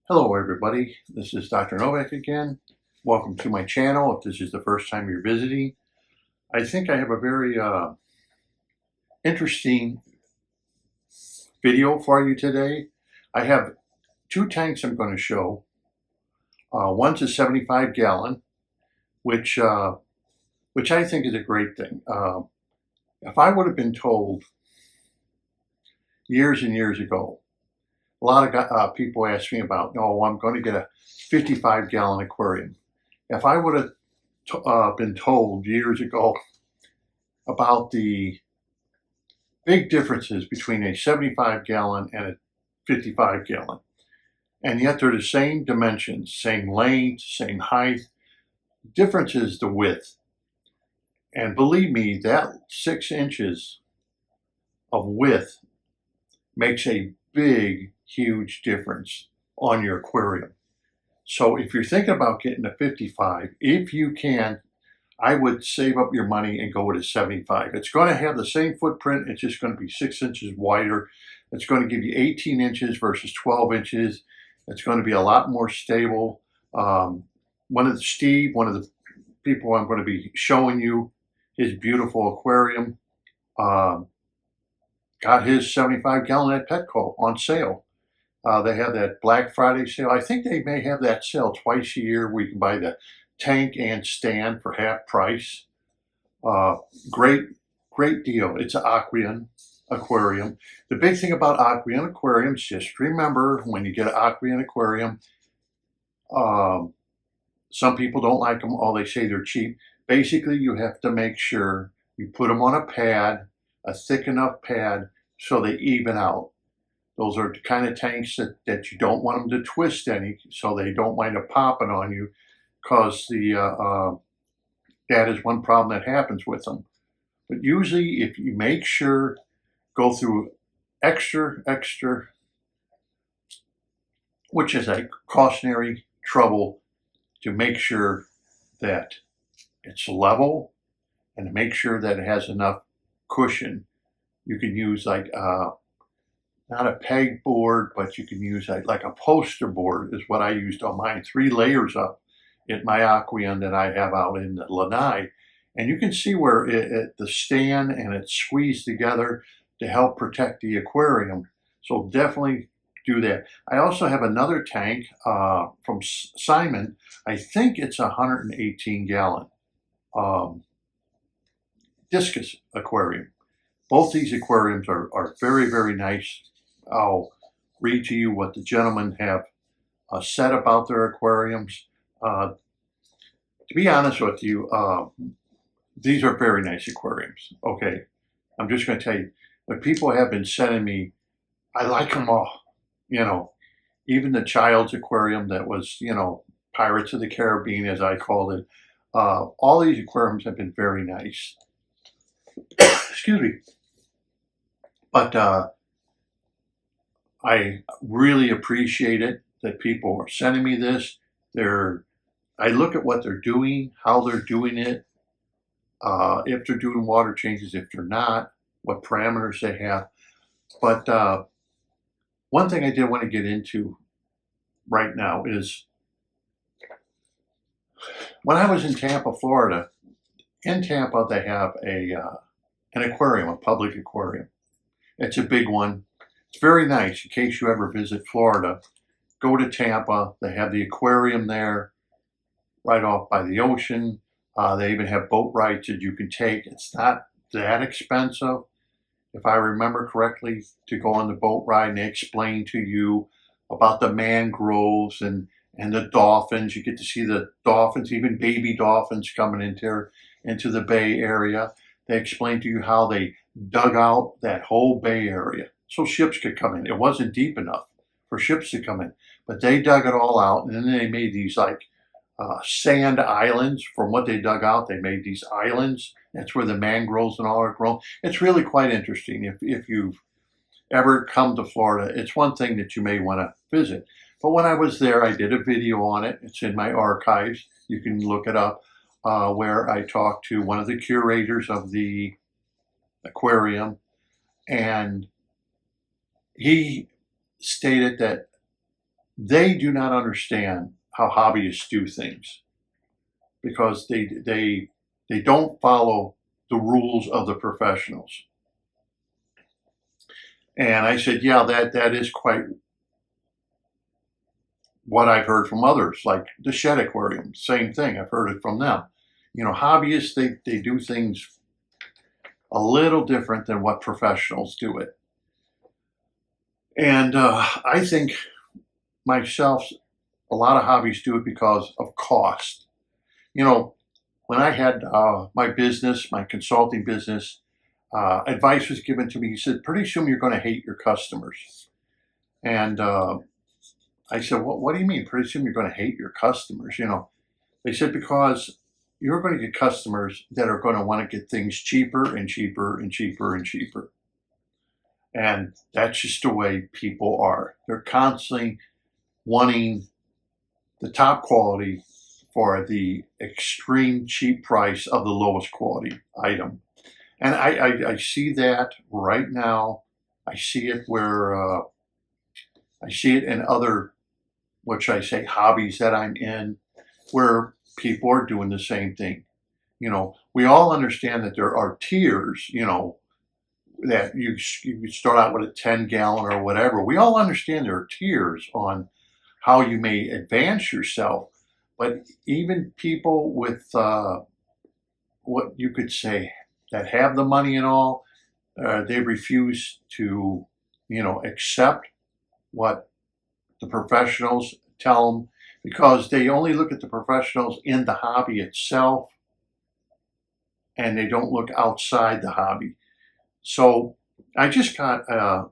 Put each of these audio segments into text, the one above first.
Hello everybody, this is Dr. Novak again. Welcome to my channel if this is the first time you're visiting. I think I have a very interesting video for you today. I have two tanks I'm going to show. One's a 75-gallon, which I think is a great thing. If I would have been told years and years ago, a lot of people ask me about, no, I'm going to get a 55-gallon aquarium. If I would have been told years ago about the big differences between a 75-gallon and a 55-gallon, and yet they're the same dimensions, same length, same height, difference is the width. And believe me, that 6 inches of width makes a big, huge difference on your aquarium. So if you're thinking about getting a 55, if you can, I would save up your money and go with a 75. It's going to have the same footprint. It's just going to be 6 inches wider. It's going to give you 18 inches versus 12 inches. It's going to be a lot more stable. One of the people I'm going to be showing you his beautiful aquarium, got his 75-gallon at Petco on sale. They have that Black Friday sale. I think they may have that sale twice a year where you can buy the tank and stand for half price. Great deal. It's an aquarium. The big thing about aquariums, just remember when you get an aquarium, some people don't like them. Oh, they say they're cheap. Basically, you have to make sure you put them on a pad, a thick enough pad, so they even out. Those are the kind of tanks that you don't want them to twist any, so they don't wind up popping on you, because that is one problem that happens with them. But usually, if you make sure, go through extra, which is a cautionary trouble, to make sure that it's level and to make sure that it has enough cushion. You can use like not a peg board, but you can use like a poster board is what I used on mine. 3 layers up in my aquarium that I have out in Lanai. And you can see where the stand and it's squeezed together to help protect the aquarium. So definitely do that. I also have another tank from Simon. I think it's a 118-gallon discus aquarium. Both these aquariums are very, very nice. I'll read to you what the gentlemen have said about their aquariums. To be honest with you, these are very nice aquariums. Okay, I'm just going to tell you, what people have been sending me, I like them all. You know, even the child's aquarium that was, Pirates of the Caribbean, as I called it. All these aquariums have been very nice. Excuse me. But I really appreciate it that people are sending me this. I look at what they're doing, how they're doing it, if they're doing water changes, if they're not, what parameters they have. But one thing I did want to get into right now is when I was in Tampa, Florida. In Tampa, they have an aquarium, a public aquarium. It's a big one. It's very nice. In case you ever visit Florida, go to Tampa. They have the aquarium there, right off by the ocean. They even have boat rides that you can take. It's not that expensive, if I remember correctly, to go on the boat ride, and they explain to you about the mangroves and the dolphins. You get to see the dolphins, even baby dolphins coming into the Bay Area. They explain to you how they dug out that whole Bay Area so ships could come in. It wasn't deep enough for ships to come in, but they dug it all out, and then they made these like sand islands. From what they dug out, they made these islands. That's where the mangroves and all are grown. It's really quite interesting. If you've ever come to Florida, it's one thing that you may want to visit. But when I was there, I did a video on it. It's in my archives. You can look it up, where I talked to one of the curators of the aquarium, and he stated that they do not understand how hobbyists do things because they don't follow the rules of the professionals. And I said, yeah, that is quite what I've heard from others, like the Shed Aquarium, same thing. I've heard it from them. Hobbyists, they do things a little different than what professionals do it. And I think myself, a lot of hobbies do it because of cost. When I had my business, my consulting business, advice was given to me. He said, pretty soon you're going to hate your customers. And I said, well, what do you mean? Pretty soon you're going to hate your customers? They said, because you're going to get customers that are going to want to get things cheaper and cheaper and cheaper and cheaper. And that's just the way people are. They're constantly wanting the top quality for the extreme cheap price of the lowest quality item. And I see that right now. I see it where I see it in other, what should I say, hobbies that I'm in, where people are doing the same thing. We all understand that there are tiers, that you start out with a 10-gallon or whatever. We all understand there are tiers on how you may advance yourself. But even people with what you could say that have the money and all, they refuse to, accept what the professionals tell them because they only look at the professionals in the hobby itself and they don't look outside the hobby. So I just got a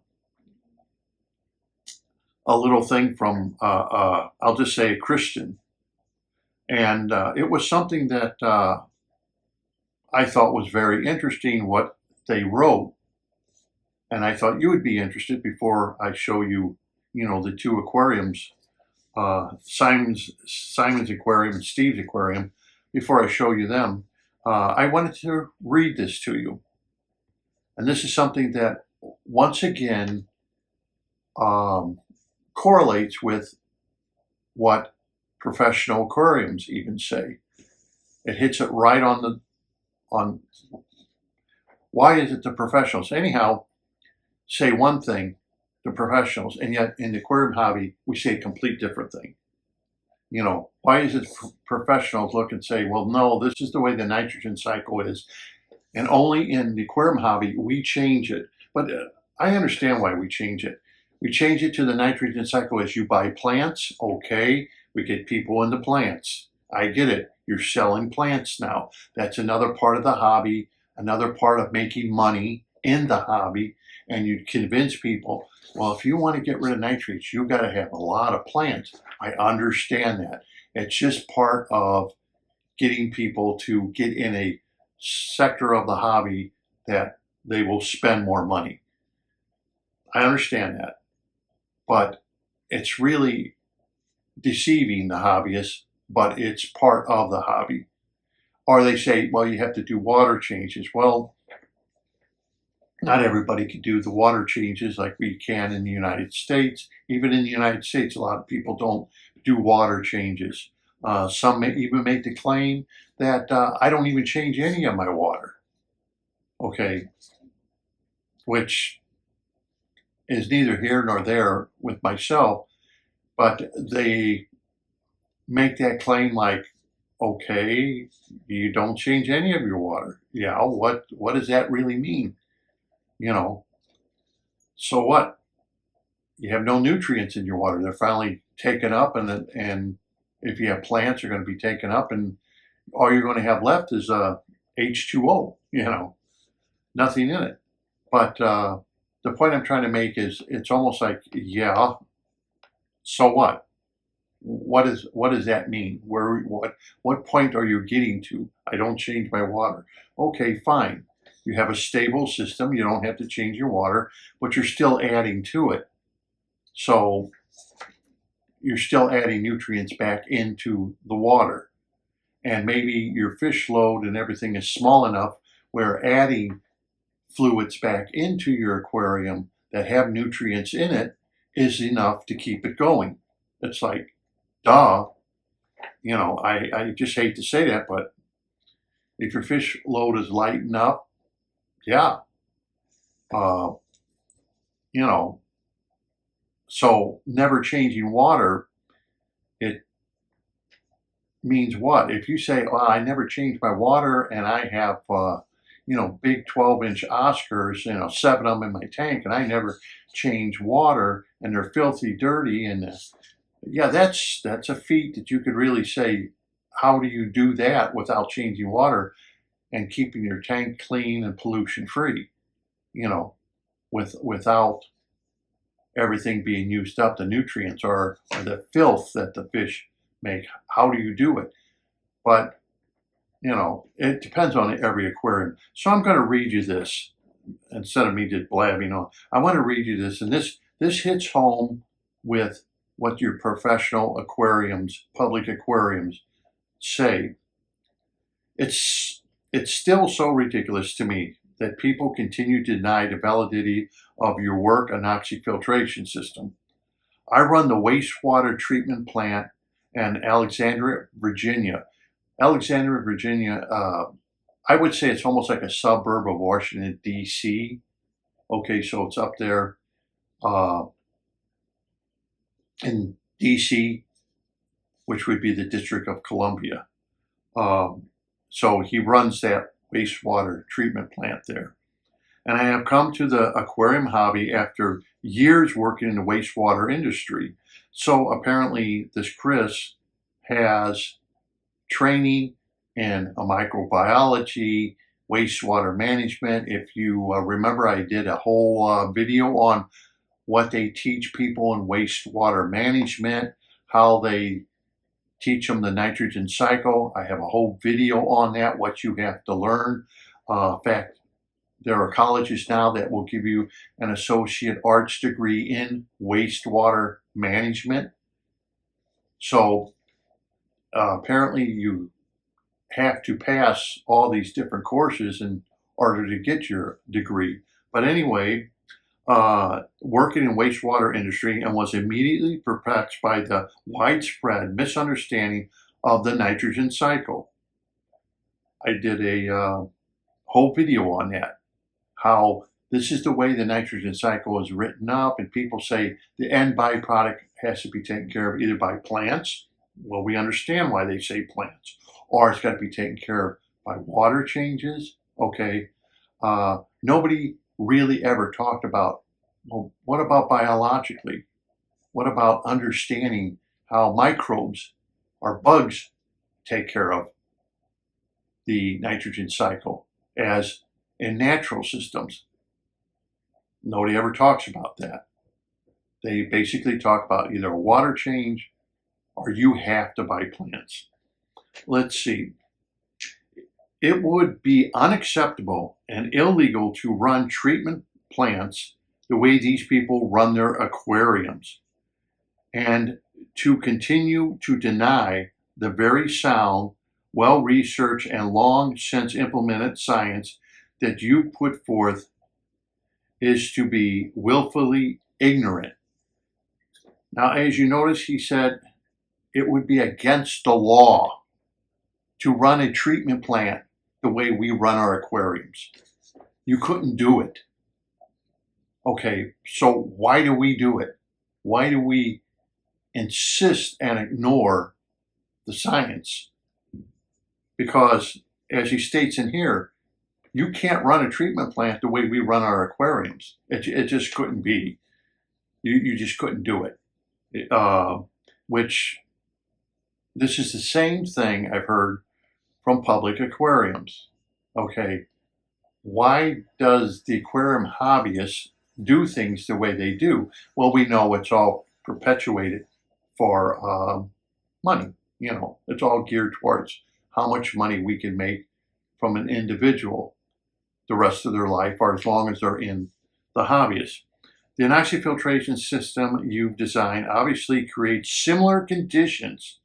little thing from, I'll just say a Christian. And it was something that I thought was very interesting what they wrote. And I thought you would be interested before I show you, the two aquariums, Simon's aquarium and Steve's aquarium. Before I show you them, I wanted to read this to you. And this is something that, once again, correlates with what professional aquariums even say. It hits it right on why is it the professionals anyhow say one thing, the professionals, and yet in the aquarium hobby we say a complete different thing. Why is it professionals look and say, well, no, this is the way the nitrogen cycle is, and only in the aquarium hobby we change it. But I understand why we change it. We change it to the nitrogen cycle as you buy plants. Okay, we get people into plants. I get it. You're selling plants now. That's another part of the hobby, another part of making money in the hobby. And you convince people, well, if you want to get rid of nitrates, you've got to have a lot of plants. I understand that. It's just part of getting people to get in a sector of the hobby that they will spend more money. I understand that. But it's really deceiving the hobbyists, but it's part of the hobby. Or they say, well, you have to do water changes. Well, not everybody can do the water changes like we can in the United States. Even in the United States, a lot of people don't do water changes. Some may even make the claim that I don't even change any of my water. Okay, which is neither here nor there with myself, but they make that claim like, okay, you don't change any of your water. Yeah, what does that really mean? So what? You have no nutrients in your water. They're finally taken up, and if you have plants, they're going to be taken up, and all you're going to have left is H2O, nothing in it. But the point I'm trying to make is it's almost like, yeah, so what? What does that mean? What point are you getting to? I don't change my water. Okay, fine. You have a stable system. You don't have to change your water, but you're still adding to it. So you're still adding nutrients back into the water. And maybe your fish load and everything is small enough where adding fluids back into your aquarium that have nutrients in it is enough to keep it going. It's like, duh. You know, I just hate to say that, but if your fish load is light enough, yeah. Uh, you know, so never changing water, it means what? If you say, well, I never change my water and I have, big 12-inch Oscars, 7 of them in my tank, and I never change water and they're filthy dirty. And yeah, that's a feat that you could really say, how do you do that without changing water and keeping your tank clean and pollution free, without everything being used up, the nutrients or the filth that the fish make. How do you do it? But, it depends on every aquarium. So I'm going to read you this instead of me just blabbing on. I want to read you this, and this hits home with what your professional aquariums, public aquariums say. It's still so ridiculous to me that people continue to deny the validity of your work anoxic filtration system. I run the wastewater treatment plant in Alexandria, Virginia. Alexandria, Virginia, I would say it's almost like a suburb of Washington, D.C. Okay, so it's up there in D.C., which would be the District of Columbia. So he runs that wastewater treatment plant there. And I have come to the aquarium hobby after years working in the wastewater industry. So apparently this Chris has training in microbiology, wastewater management. If you remember, I did a whole video on what they teach people in wastewater management, how they teach them the nitrogen cycle. I have a whole video on that, what you have to learn. In fact, there are colleges now that will give you an associate arts degree in wastewater management. So apparently you have to pass all these different courses in order to get your degree. But anyway, working in wastewater industry, and was immediately perplexed by the widespread misunderstanding of the nitrogen cycle. I did a whole video on that, how this is the way the nitrogen cycle is written up, and people say the end byproduct has to be taken care of either by plants. Well, we understand why they say plants, or it's got to be taken care of by water changes. Okay, nobody really ever talked about, well, what about biologically? What about understanding how microbes or bugs take care of the nitrogen cycle as in natural systems? Nobody ever talks about that. They basically talk about either a water change or you have to buy plants. Let's see. It would be unacceptable and illegal to run treatment plants the way these people run their aquariums, and to continue to deny the very sound, well-researched, and long since implemented science that you put forth is to be willfully ignorant. Now, as you notice, he said it would be against the law to run a treatment plant the way we run our aquariums. You couldn't do it. Okay, so why do we do it? Why do we insist and ignore the science? Because, as he states in here, you can't run a treatment plant the way we run our aquariums. It just couldn't be. You just couldn't do it. Which, this is the same thing I've heard from public aquariums. Okay, why does the aquarium hobbyist do things the way they do? Well, we know it's all perpetuated for money. It's all geared towards how much money we can make from an individual the rest of their life, or as long as they're in the hobbyist. The anoxic filtration system you've designed obviously creates similar conditions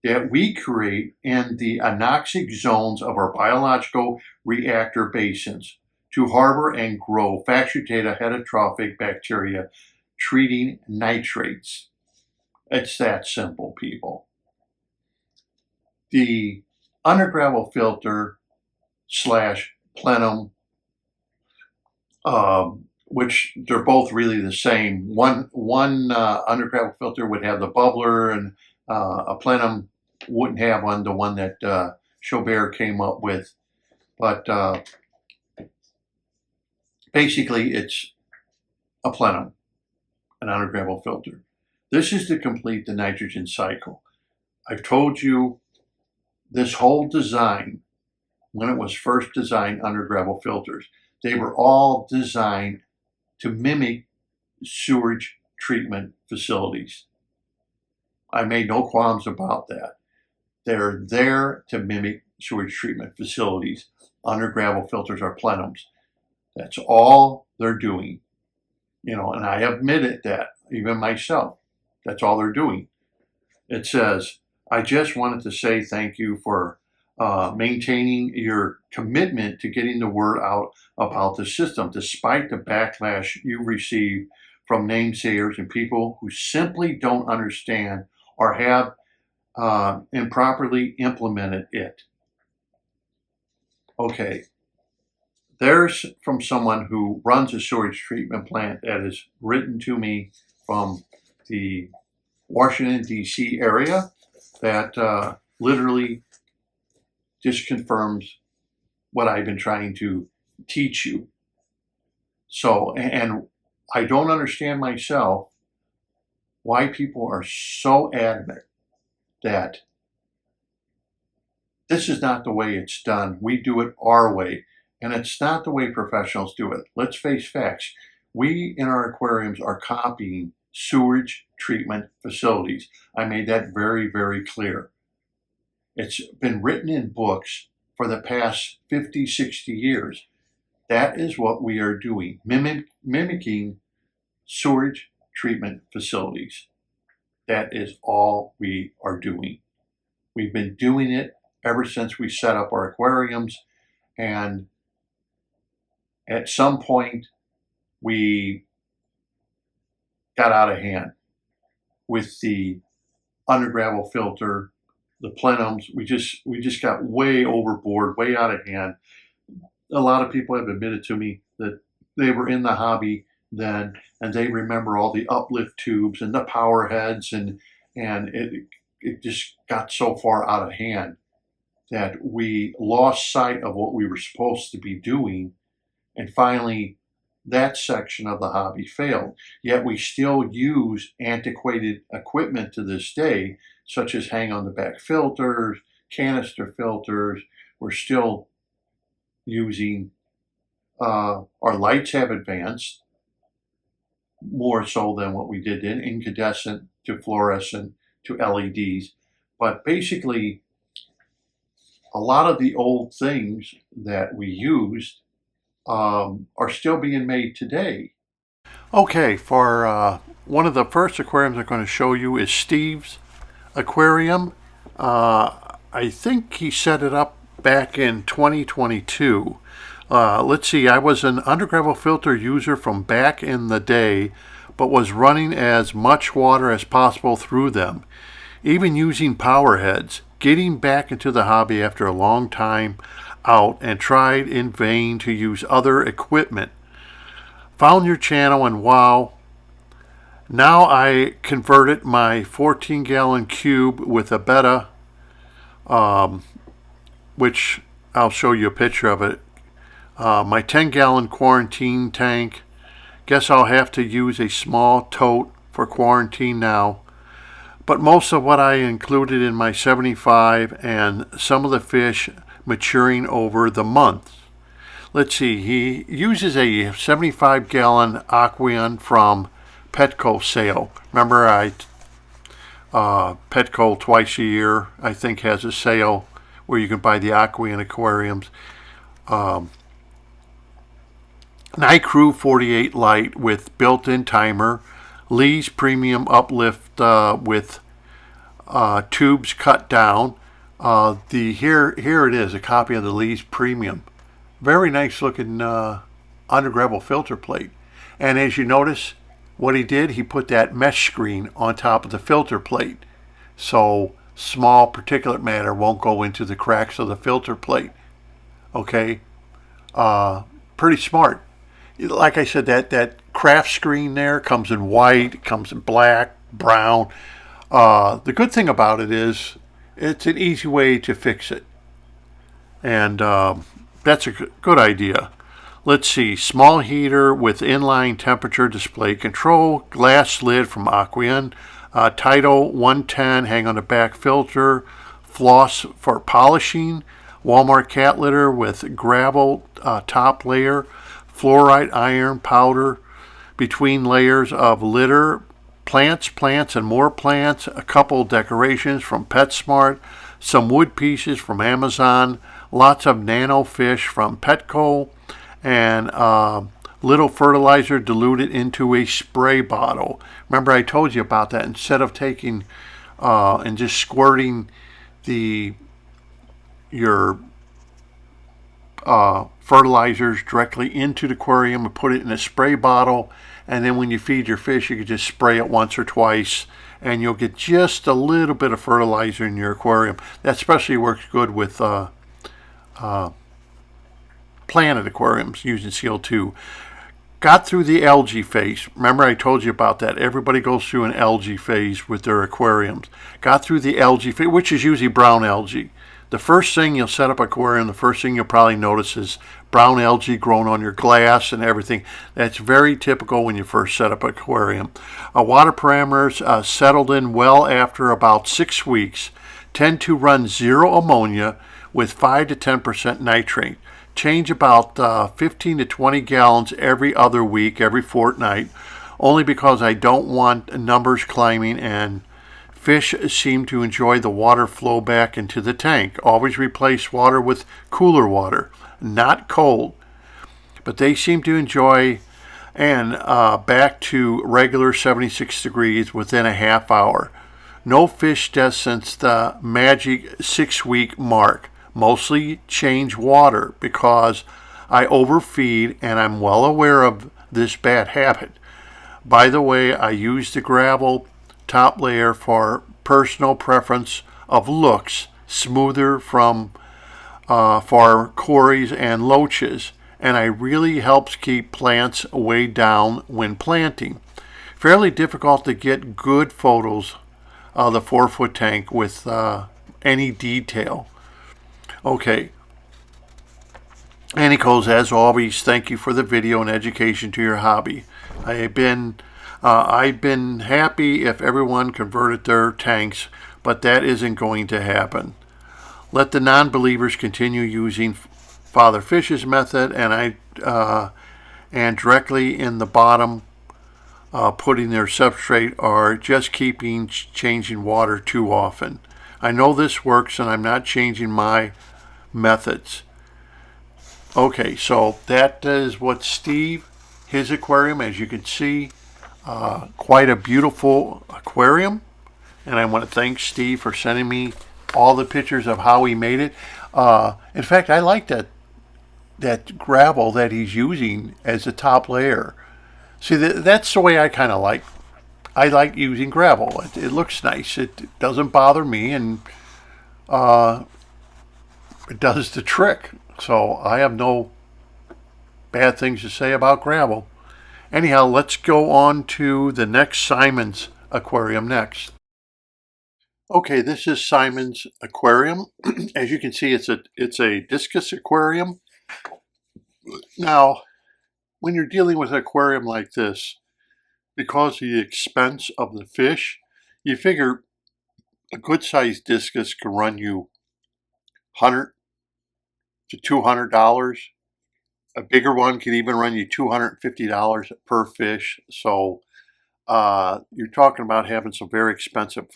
that we create in the anoxic zones of our biological reactor basins to harbor and grow facultative heterotrophic bacteria treating nitrates. It's that simple, people. The under gravel filter slash plenum, which they're both really the same. One under gravel filter would have the bubbler, and a plenum wouldn't have one, the one that Chaubert came up with. But basically, it's a plenum, an under gravel filter. This is to complete the nitrogen cycle. I've told you this whole design, when it was first designed under gravel filters, they were all designed to mimic sewage treatment facilities. I made no qualms about that. They're there to mimic sewage treatment facilities. Under gravel filters are plenums. That's all they're doing. You know, and I admitted that, even myself. That's all they're doing. It says, I just wanted to say thank you for maintaining your commitment to getting the word out about the system, despite the backlash you receive from namesayers and people who simply don't understand or have improperly implemented it. Okay, there's from someone who runs a sewage treatment plant that is written to me from the Washington, D.C. area that literally just confirms what I've been trying to teach you. So, and I don't understand myself why people are so adamant that this is not the way it's done. We do it our way, and it's not the way professionals do it. Let's face facts. We in our aquariums are copying sewage treatment facilities. I made that very, very clear. It's been written in books for the past 50, 60 years. That is what we are doing, mimicking sewage treatment facilities. That is all we are doing. We've been doing it ever since we set up our aquariums, and at some point we got out of hand with the under gravel filter, the plenums. We just got way overboard, way out of hand. A lot of people have admitted to me that they were in the hobby then, and they remember all the uplift tubes and the power heads, and it just got so far out of hand that we lost sight of what we were supposed to be doing, and finally that section of the hobby failed. Yet we still use antiquated equipment to this day, such as hang on the back filters, canister filters. We're still using, our lights have advanced more so than what we did then, incandescent to fluorescent to LEDs. But basically, a lot of the old things that we used are still being made today. Okay, for one of the first aquariums I'm going to show you is Steve's aquarium. I think he set it up back in 2022. Let's see, I was an under gravel filter user from back in the day, but was running as much water as possible through them, even using power heads. Getting back into the hobby after a long time out, and tried in vain to use other equipment. Found your channel, and wow, now I converted my 14-gallon cube with a betta, which I'll show you a picture of it. My 10-gallon quarantine tank. Guess I'll have to use a small tote for quarantine now. But most of what I included in my 75, and some of the fish maturing over the months. Let's see, he uses a 75-gallon Aquarium from Petco sale. Remember, Petco twice a year, I think, has a sale where you can buy the Aquarium aquariums. Night Crew 48 Light with built-in timer. Lee's Premium Uplift with tubes cut down. Here it is, a copy of the Lee's Premium. Very nice looking under gravel filter plate. And as you notice, what he did, he put that mesh screen on top of the filter plate, so small particulate matter won't go into the cracks of the filter plate. Okay, pretty smart. Like I said, that craft screen there comes in white, it comes in black, brown. The good thing about it is it's an easy way to fix it, and that's a good idea. Let's see, small heater with inline temperature display control, glass lid from Aquarium, Tidal 110 hang on the back filter, floss for polishing, Walmart cat litter with gravel top layer, fluorite iron powder between layers of litter, plants, and more plants, a couple decorations from PetSmart, some wood pieces from Amazon, lots of nano fish from Petco, and little fertilizer diluted into a spray bottle. Remember I told you about that. Instead of taking and just squirting your fertilizers directly into the aquarium and put it in a spray bottle, and then when you feed your fish you can just spray it once or twice and you'll get just a little bit of fertilizer in your aquarium. That especially works good with planted aquariums using CO2. Got through the algae phase. Remember I told you about that. Everybody goes through an algae phase with their aquariums. Got through the algae phase, which is usually brown algae. The first thing you'll set up an aquarium, the first thing you'll probably notice is brown algae growing on your glass and everything. That's very typical when you first set up an aquarium. Water parameters settled in well after about 6 weeks. Tend to run zero ammonia with 5 to 10% nitrate. Change about 15 to 20 gallons every other week, every fortnight, only because I don't want numbers climbing and fish seem to enjoy the water flow back into the tank. Always replace water with cooler water, not cold. But they seem to enjoy, and back to regular 76 degrees within a half hour. No fish deaths since the magic 6-week mark. Mostly change water because I overfeed and I'm well aware of this bad habit. By the way, I use the gravel top layer for personal preference of looks, smoother for cories and loaches, and it really helps keep plants way down when planting. Fairly difficult to get good photos of the 4-foot tank with any detail. Okay. Anicos, as always, thank you for the video and education to your hobby. I've been happy if everyone converted their tanks, but that isn't going to happen. Let the non-believers continue using Father Fish's method, and directly in the bottom, putting their substrate, or just changing water too often. I know this works, and I'm not changing my methods. Okay, so that is what Steve, his aquarium, as you can see, quite a beautiful aquarium, and I want to thank Steve for sending me all the pictures of how he made it. In fact, I like that gravel that he's using as the top layer. See, that's the way I kind of like. I like using gravel. It looks nice. It doesn't bother me, and it does the trick. So I have no bad things to say about gravel. Anyhow, let's go on to the next Simon's aquarium next. Okay, this is Simon's aquarium. As you can see, it's a discus aquarium. Now, when you're dealing with an aquarium like this, because of the expense of the fish, you figure a good-sized discus can run you $100 to $200. A bigger one can even run you $250 per fish. So you're talking about having some very expensive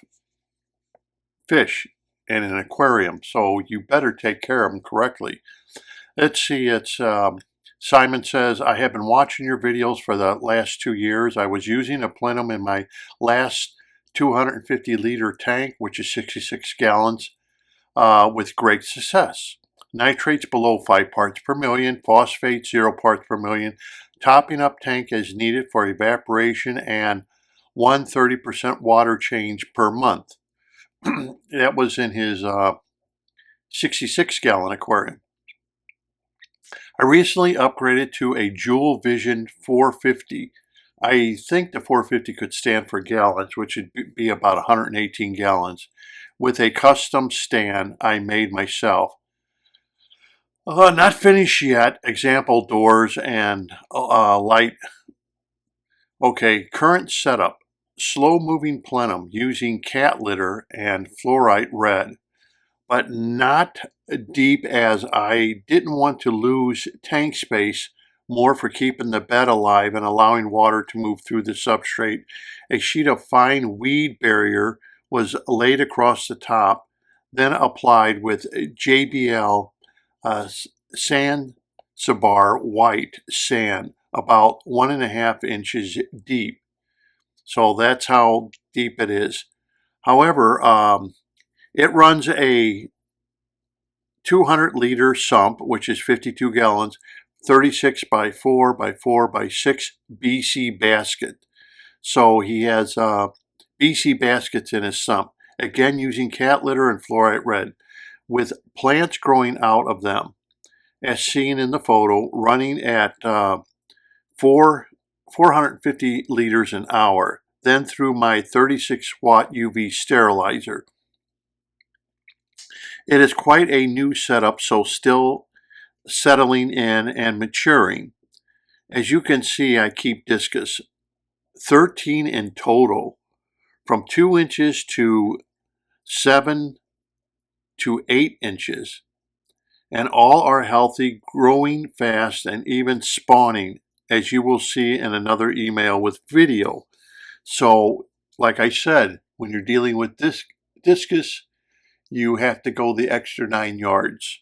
fish in an aquarium. So you better take care of them correctly. Let's see, it's Simon says, I have been watching your videos for the last 2 years. I was using a plenum in my last 250-liter tank, which is 66 gallons, with great success. Nitrates below 5 parts per million, phosphate 0 parts per million, Topping up tank as needed for evaporation and 130% water change per month. That was in his 66-gallon aquarium. I recently upgraded to a Joule Vision 450. I think the 450 could stand for gallons, which would be about 118 gallons, with a custom stand I made myself. Not finished yet. Example doors and light. Okay, current setup. Slow moving plenum using cat litter and fluorite red, but not deep as I didn't want to lose tank space, more for keeping the bed alive and allowing water to move through the substrate. A sheet of fine weed barrier was laid across the top, then applied with JBL Sansabar white sand, about 1.5 inches deep. So that's how deep it is. However, it runs a 200-liter sump, which is 52 gallons, 36 by 4 by 4 by 6 BC basket. So he has BC baskets in his sump, again using cat litter and fluorite red, with plants growing out of them, as seen in the photo, running at 450 liters an hour, then through my 36-watt UV sterilizer. It is quite a new setup, so still settling in and maturing. As you can see, I keep discus, 13 in total, from 2 inches to 7 to 8 inches. And all are healthy, growing fast, and even spawning, as you will see in another email with video. So, like I said, when you're dealing with discus, you have to go the extra 9 yards.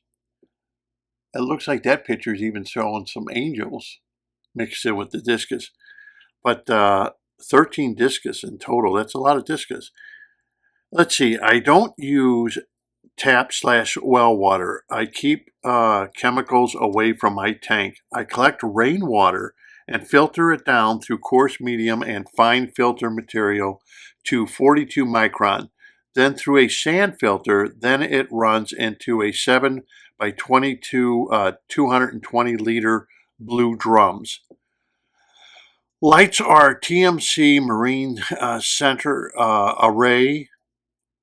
It looks like that picture is even showing some angels mixed in with the discus. But 13 discus in total, that's a lot of discus. Let's see, I don't use tap/well water. I keep chemicals away from my tank. I collect rainwater and filter it down through coarse medium and fine filter material to 42 micron. Then through a sand filter, then it runs into a 7 by 22 220 liter blue drums. Lights are TMC Marine Center Array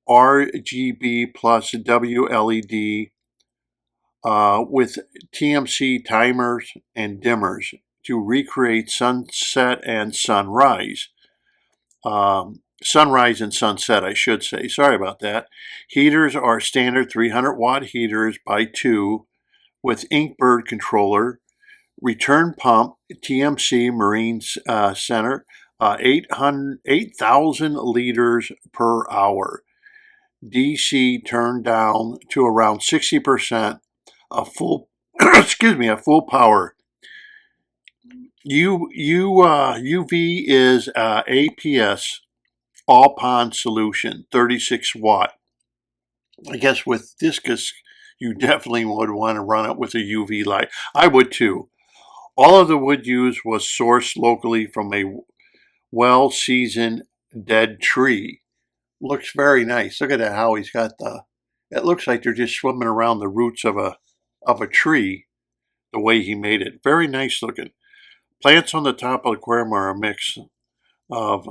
RGB plus WLED with TMC timers and dimmers to recreate sunset and sunrise. Sunrise and sunset, I should say. Sorry about that. Heaters are standard 300-watt heaters by 2 with Inkbird controller. Return pump, TMC Marine Center, 8,000 liters per hour. DC turned down to around 60%, a full a full power. UV is APS all pond solution, 36 watt. I guess with discus, you definitely would want to run it with a UV light. I would too. All of the wood used was sourced locally from a well-seasoned dead tree. Looks very nice. Look at that, how he's got it looks like they're just swimming around the roots of a tree, the way he made it. Very nice looking. Plants on the top of the aquarium are a mix of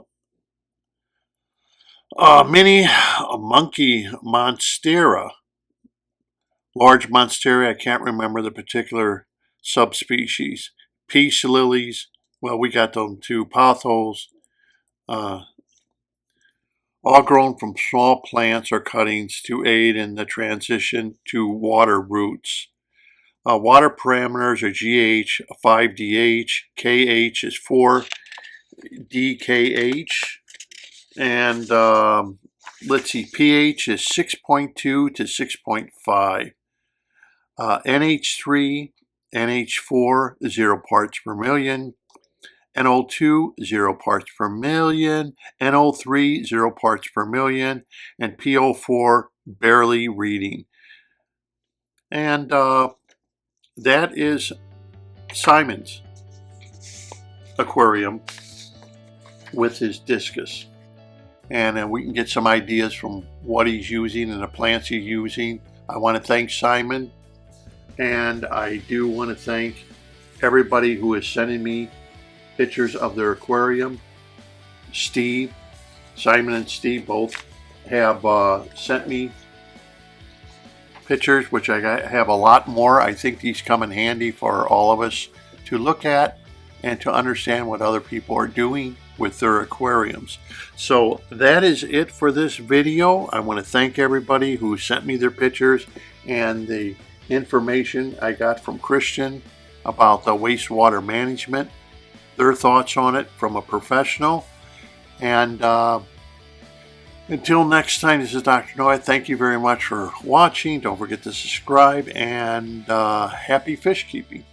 mini monkey monstera, large monstera, I can't remember the particular subspecies. Peace lilies, well, we got them too. Pothos, all grown from small plants or cuttings to aid in the transition to water roots. Water parameters are GH 5DH, KH is 4DKH, and let's see, pH is 6.2 to 6.5. NH3, NH4, 0 parts per million. NO2, 0 parts per million. NO3, 0 parts per million. And PO4, barely reading. And that is Simon's. aquarium with his discus. And we can get some ideas from what he's using and the plants he's using. I want to thank Simon, and I do want to thank everybody who is sending me pictures of their aquarium. Steve, Simon and Steve both have sent me pictures, which I have a lot more. I think these come in handy for all of us to look at and to understand what other people are doing with their aquariums. So that is it for this video. I want to thank everybody who sent me their pictures and the information I got from Christian about the wastewater management, their thoughts on it from a professional. And until next time, this is Dr. Noah. Thank you very much for watching. Don't forget to subscribe, and happy fish keeping.